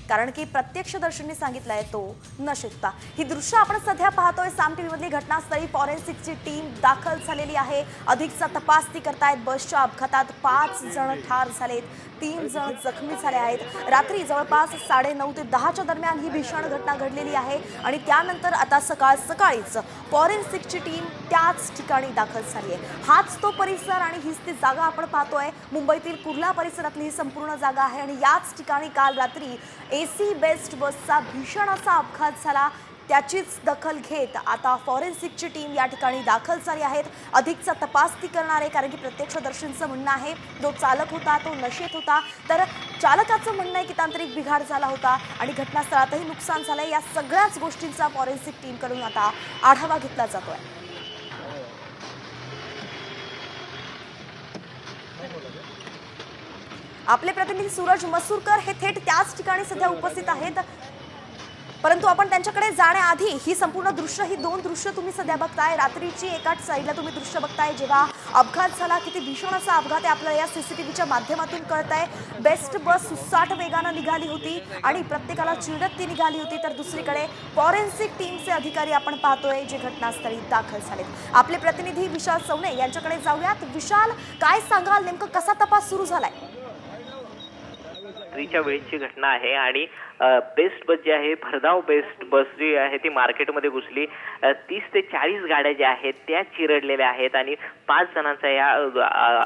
कारण की प्रत्यक्षदर्शींनी सांगितलंय तो न शिकता। ही दृश्य आपण सध्या पाहतोय साम टीव्ही मधली घटनास्थळी फॉरेन्सिकची टीम दाखल झालेली आहे। अधिकचा तपास ती करतायत। बसच्या अपघातात 5 जण ठार झालेत, 3 जण जखमी झाले आहेत। रात्री जवळपास 9:30 ते 10च्या दरम्यान ही भीषण घटना घडलेली आहे आणि त्यानंतर आता सकाळीच फॉरेन्सिकची टीम त्याच ठिकाणी दाखल झाली आहे। हाच तो परिसर आणि हीच ती जागा आपण पाहतोय। मुंबईतील कुर्ला परिसरातली ही संपूर्ण जागा आहे आणि याच ठिकाणी काल रात्री एसी बेस्ट बसचा भीषण असा अपघात झाला। त्याचीच दखल घेत आता फॉरेन्सिकची टीम या ठिकाणी दाखल झाली आहेत। अधिकचा तपास ती करणार आहे, कारण की प्रत्यक्षदर्शींचं म्हणणं आहे जो चालक होता तो नशेत होता, तर चालकाचं म्हणणं आहे की तांत्रिक बिघाड झाला होता आणि घटनास्थळातही नुकसान झालंय। या सगळ्याच गोष्टींचा फॉरेन्सिक टीमकडून आता आढावा घेतला जातोय। आपले प्रतिनिधी सूरज मसूरकर हे थेट त्याच ठिकाणी सध्या उपस्थित आहेत, परंतु आपण त्यांच्याकडे जाण्याआधी ही संपूर्ण दृश्य, ही 2 दृश्य तुम्ही सध्या बघताय। रात्रीची एकाच साईडला तुम्ही दृश्य बघताय जेव्हा अपघात झाला, किती भीषण असा अपघात आहे आपल्याला या सीसीटीव्हीच्या माध्यमातून कळतंय। बेस्ट बस सुसाट वेगानं निघाली होती आणि प्रत्येकाला चिरडत ती निघाली होती, तर दुसरीकडे फॉरेन्सिक टीमचे अधिकारी आपण पाहतोय जे घटनास्थळी दाखल झालेत। आपले प्रतिनिधी विशाल सवणे यांच्याकडे जाऊयात। विशाल, काय सांगाल, नेमकं कसा तपास सुरू झालाय? रात्रीच्या वेळेची घटना आहे आणि बेस्ट बस जी आहे, भरधाव बेस्ट बस जी आहे ती मार्केटमध्ये घुसली। 30 ते 40 गाड्या ज्या आहेत त्या चिरडलेल्या आहेत आणि 5 जणांचा या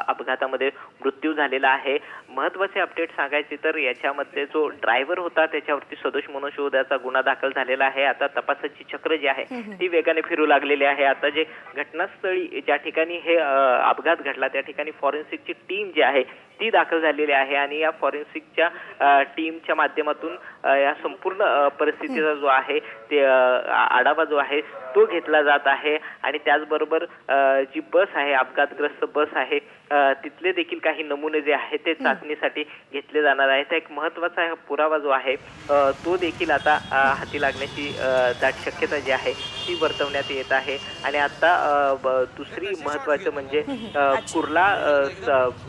अपघातामध्ये मृत्यू झालेला आहे। महत्त्वाचे अपडेट सांगायचे तर याच्यामध्ये जो ड्रायव्हर होता त्याच्यावरती सदोष मनुष्यवधाचा गुन्हा दाखल झालेला आहे। आता तपासाची चक्र जी आहे ती वेगाने फिरू लागलेली आहे। आता जे घटनास्थळी ज्या ठिकाणी हे अपघात घडला त्या ठिकाणी फॉरेन्सिकची टीम जी आहे ती दाखल झालेली आहे आणि या फॉरेन्सिकच्या टीमच्या माध्यमातून या संपूर्ण परिस्थितीचा जो आहे ते आढावा जो आहे तो घेतला जात आहे आणि त्याचबरोबर जी बस आहे, अपघातग्रस्त बस आहे, तिथले देखील काही नमुने जे आहेत ते चाचणीसाठी घेतले जाणार आहेत। एक महत्त्वाचा पुरावा जो आहे तो देखील आता हाती लागण्याची दाट शक्यता जी आहे ती वर्तवण्यात येत आहे। आणि आता दुसरी महत्त्वाचं म्हणजे कुर्ला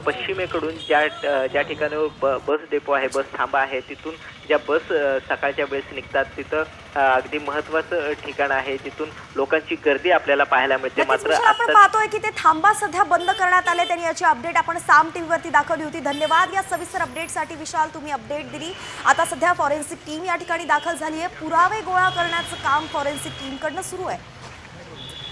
पश्चिमेकडून ज्या ठिकाणी बस डेपो आहे, बस थांबा आहे, तिथून ज्या बस सकाळच्या वेळेस निघतात तिथं अगदी महत्त्वाचं ठिकाण आहे, जिथून लोकांची गर्दी आपल्याला पाहायला मिळते। मात्र आपण पाहतोय की ते थांबा सध्या बंद करण्यात आले, त्यांनी याची अपडेट आपण साम टीव्हीवरती दाखवली होती। धन्यवाद या सविस्तर अपडेटसाठी विशाल, तुम्ही अपडेट दिली। आता सध्या फॉरेन्सिक टीम या ठिकाणी दाखल झाली आहे। पुरावे गोळा करण्याचं काम फॉरेन्सिक टीमकडनं सुरू आहे।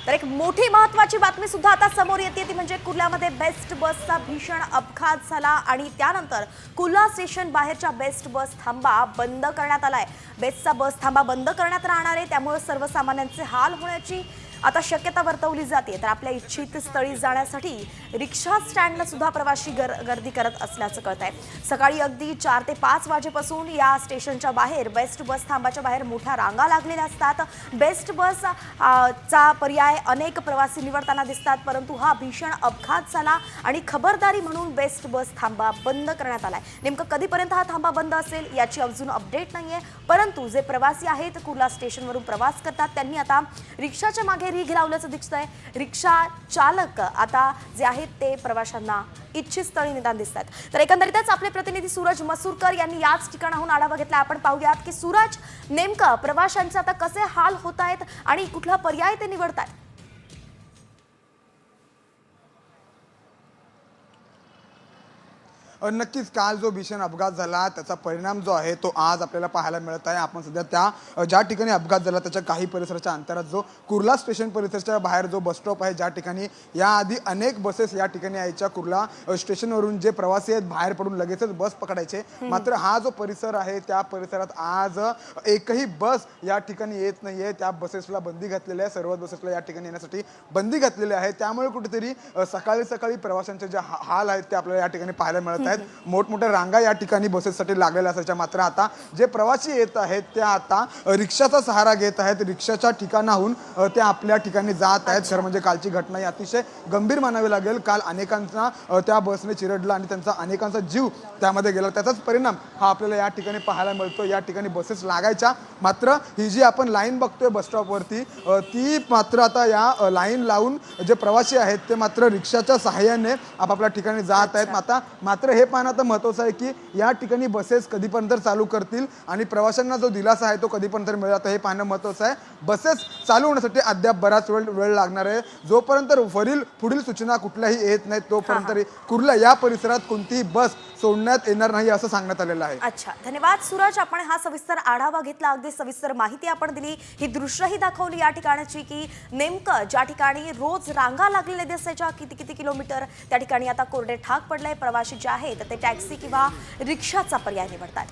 तर एक मोठी महत्त्वाची बातमी सुद्धा आता समोर येते, ती म्हणजे कुर्ल्यामध्ये बेस्ट बसचा भीषण अपघात झाला आणि त्यानंतर कुर्ला स्टेशन बाहेरच्या बेस्ट बस थांबा बंद करण्यात आलाय। बेस्टचा बस थांबा बंद करण्यात राहणार आहे, त्यामुळे सर्वसामान्यांचे हाल होण्याची आता शक्यता वर्तवली जाते। तर आपल्या इच्छित स्थळी जाण्यासाठी रिक्षा स्टँडला सुद्धा प्रवासी गर्दी करत असल्याचं कळत आहे। सकाळी अगदी 4 ते 5 वाजेपासून या स्टेशनच्या बाहेर बेस्ट बस थांबाच्या बाहेर मोठ्या रांगा लागलेल्या असतात। बेस्ट बस चा पर्याय अनेक प्रवासी निवडताना दिसतात, परंतु हा भीषण अपघात झाला आणि खबरदारी म्हणून बेस्ट बस थांबा बंद करण्यात आलाय। नेमकं कधीपर्यंत हा थांबा बंद असेल याची अजून अपडेट नाहीये, परंतु जे प्रवासी आहेत कुर्ला स्टेशनवरून प्रवास करतात त्यांनी आता रिक्षाच्या मागे रीघ लावल्याचं दिसतंय। रिक्षा चालक आता जे आहेत ते प्रवाशांना इच्छित स्थळी निदान दिसतात। तर एकंदरीतच आपले प्रतिनिधी सूरज मसूरकर यांनी याच ठिकाणाहून आढावा घेतला। आपण पाहूयात की सूरज, नेमकं प्रवाशांचे आता कसे हाल होत आहेत आणि कुठला पर्याय ते निवडतात? नक्कीच काल जो भीषण अपघात झाला त्याचा परिणाम जो आहे तो आज आपल्याला पाहायला मिळत आहे। आपण सध्या त्या ज्या ठिकाणी अपघात झाला त्याच्या काही परिसराच्या अंतरात जो कुर्ला स्टेशन परिसराच्या बाहेर जो बस स्टॉप आहे, ज्या ठिकाणी याआधी अनेक बसेस या ठिकाणी यायच्या कुर्ला स्टेशनवरून जे प्रवासी आहेत बाहेर पडून लगेचच बस पकडायचे, मात्र हा जो परिसर आहे त्या परिसरात आज एकही बस या ठिकाणी येत नाहीये। त्या बसेसला बंदी घातलेली आहे, सर्व बसेसला या ठिकाणी येण्यासाठी बंदी घातलेली आहे। त्यामुळे कुठेतरी सकाळी प्रवाशांचे जे हाल आहेत ते आपल्याला या ठिकाणी पाहायला मिळत आहेत। मोठमोठ्या रांगा या ठिकाणी बसेससाठी लागलेल्या असायच्या, मात्र आता जे प्रवासी येत आहेत ते आता रिक्षाचा सहारा घेत आहेत। रिक्षाच्या ठिकाणाहून ते आपल्या ठिकाणी जात आहेत। खरं म्हणजे कालची घटना ही अतिशय गंभीर मानावी लागेल। काल अनेकांचा त्या बसने चिरडला आणि त्यांचा अनेकांचा जीव त्यामध्ये गेला, त्याचाच परिणाम हा आपल्याला या ठिकाणी पाहायला मिळतो। या ठिकाणी बसेस लागायच्या, मात्र ही जी आपण लाईन बघतोय बस स्टॉपवरती ती मात्र आता या लाईन लावून जे प्रवासी आहेत ते मात्र रिक्षाच्या सहाय्याने आपापल्या ठिकाणी जात आहेत। मात्र हे पाहणं आता महत्त्वाचं आहे की या ठिकाणी बसेस कधीपर्यंत चालू करतील आणि प्रवाशांना जो दिलासा आहे तो कधीपर्यंत मिळेल आता हे पाहणं महत्त्वाचं आहे. बसेस चालू होण्यासाठी अद्याप बराच वेळ लागणार आहे. जोपर्यंत पुढील सूचना कुठल्याही येत नाहीत तोपर्यंत कुर्ला या परिसरात कोणतीही बस सोडण्यात येणार नाही असं सांगण्यात आलेलं आहे. अच्छा, धन्यवाद सूरज. आपण हा सविस्तर आढावा घेतला, अगदी सविस्तर माहिती आपण दिली, ही दृश्यही दाखवली या ठिकाणची की नेमकं ज्या ठिकाणी रोज रांगा लागलेल्या दिसायच्या किती किलोमीटर त्या ठिकाणी आता कोरडे ठाक पडलाय. प्रवासी जे आहेत ते टॅक्सी किंवा रिक्षाचा पर्याय निवडतात.